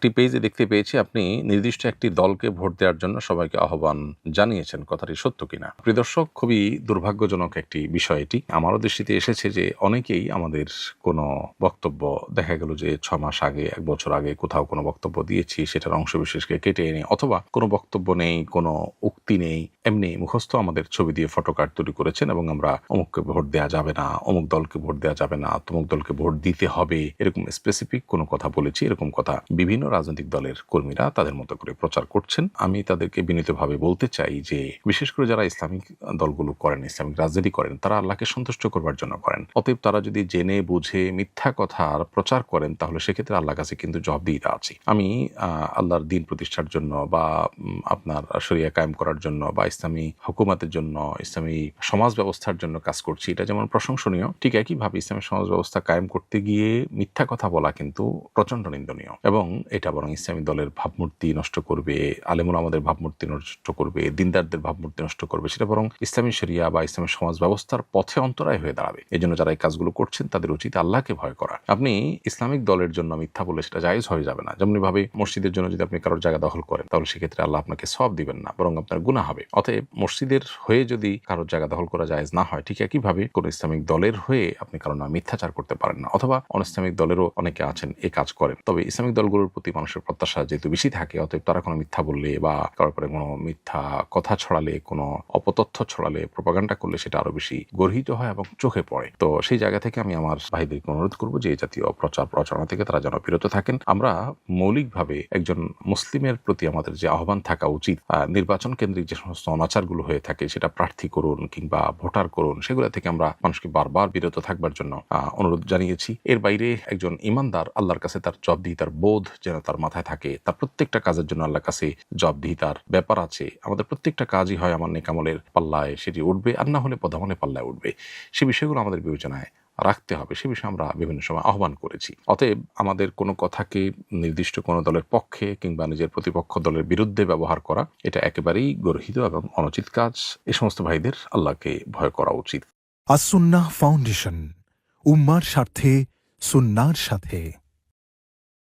একটি পেজে দেখতে পেয়েছি আপনি নির্দিষ্ট একটি দলকে ভোট দেওয়ার জন্য সবাইকে আহ্বান জানিয়েছেন। কথাটি সত্য কিনা? প্রিয় দর্শক, খুবই দুর্ভাগ্যজনক একটি বিষয় এটি। আমারও দৃষ্টিতে এসেছে যে অনেকেই আমাদের কোনো বক্তব্য দেখা গেল যে 6 মাস আগে, 1 বছর আগে কোথাও কোনো বক্তব্য দিয়েছি, সেটার অংশবিশেষকে কেটে এনে, অথবা কোনো বক্তব্য নেই, কোনো উক্তি নেই, এমনি মুখস্থ আমাদের ছবি দিয়ে ফটোকার্ড তৈরি করেছেন এবং আমরা অমুককে ভোট দেওয়া যাবে না, অমুক দলকে ভোট দেওয়া যাবে না, তমুক দলকে ভোট দিতে হবে, এরকম স্পেসিফিক কোনো কথা বলেছি। এরকম কথা বিভিন্ন রাজনৈতিক দলের কর্মীরা তাদের মতো করে প্রচার করছেন। আমি তাদেরকে বিনীতভাবে বলতে চাই যে বিশেষ করে যারা ইসলামিক দলগুলো করেন, ইসলামিক রাজনীতি করেন, তারা আল্লাহকে সন্তুষ্ট করবার জন্য করেন। অতএব তারা যদি জেনে বুঝে মিথ্যা কথার প্রচার করেন, তাহলে সেক্ষেত্রে আল্লাহর কাছে কিন্তু জবাবদিহিতা আছে। আমি আল্লাহর দিন প্রতিষ্ঠার জন্য বা আপনার শরিয়া কায়েম করার জন্য বা ইসলামী হুকুমাতের জন্য, ইসলামী সমাজ ব্যবস্থার জন্য কাজ করছি, এটা যেমন প্রশংসনীয়, ঠিক একইভাবে ইসলামী সমাজ ব্যবস্থা কায়েম করতে গিয়ে মিথ্যা কথা বলা কিন্তু প্রচন্ড নিন্দনীয় এবং এটা বরং ইসলামী দলের ভাবমূর্তি নষ্ট করবে, আলেমুল আমাদের ভাবমূর্তি নষ্ট করবে, দিনদারদের ভাবমূর্তি নষ্ট করবে, সেটা বরং ইসলামী শরিয়া বা ইসলামী সমাজ ব্যবস্থার পথে অন্তরায় হয়ে দাঁড়াবে। এই জন্য যারা এই কাজগুলো করছেন তাদের উচিত আল্লাহকে ভয় করা। আপনি ইসলামিক দলের জন্য মিথ্যা বলে সেটা জায়েজ হয়ে যাবে না। যেমনি ভাবে মসজিদের জন্য যদি আপনি কারোর জায়গা দখল করেন, তাহলে সেক্ষেত্রে আল্লাহ আপনাকে সওয়াব দিবেন না, বরং আপনার গুনাহ হবে। অতএব মসজিদের হয়ে যদি কারোর জায়গা দখল করা জায়েজ না হয়, ঠিক একইভাবে কোন ইসলামিক দলের হয়ে আপনি কারো না মিথ্যাচার করতে পারেন না। অথবা অনইসলামিক দলেরও অনেকে আছেন এই কাজ করেন। তবে ইসলামিক দলগুলোর প্রতি মানুষের প্রত্যাশা যেহেতু বেশি থাকে, অতএব তারা কোনো মিথ্যা বললে বা কারোর পরে কোনো মিথ্যা কথা ছড়ালে, কোনো অপতথ্য ছড়ালে, প্রোপাগান্ডা করলে সেটা আরো বেশি গর্হিত হয় এবং চোখে পড়ে। তো সেই জায়গা থেকে আমি আমার ভাইদেরকে অনুরোধ করবো যে এই জাতীয় প্রচার প্রচারণা থেকে তারা যেন বিরত থাকেন। আমরা মৌলিকভাবে একজন মুসলিমের প্রতি আমাদের যে আহ্বান থাকা উচিত, নির্বাচন কেন্দ্রিক যে সমস্ত অনাচারগুলো হয়ে থাকে, সেটা প্রার্থী করুন কিংবা ভোটার করুন, সেগুলো থেকে আমরা মানুষকে বারবার বিরত থাকবার জন্য অনুরোধ জানিয়েছি। এর বাইরে একজন ইমানদার আল্লাহর কাছে তার জবাবদিহিতার বোধ যেন তার মাথায় থাকে। তার প্রত্যেকটা কাজের জন্য আল্লাহর কাছে জবাবদিহিতার ব্যাপার আছে। আমাদের প্রত্যেকটা কাজই হয় আমার নেকামলের পাল্লায় সেটি উঠবে, আর না হলে পদামলের পাল্লায় উঠবে। সে বিষয়গুলো আমাদের বিবেচনায় রাখতে হবে। সে বিষয়ে আমরা বিভিন্ন সময় আহ্বান করেছি। অতএব আমাদের কোনো কথাকে নির্দিষ্ট কোনো দলের পক্ষে কিংবা নিজের প্রতিপক্ষ দলের বিরুদ্ধে ব্যবহার করা, এটা একেবারেই গর্হিত এবং অনুচিত কাজ। এই সমস্ত ভাইদের আল্লাহকে ভয় করা উচিত। আস-সুন্নাহ ফাউন্ডেশন, উম্মার স্বার্থে সুন্নাহর সাথে।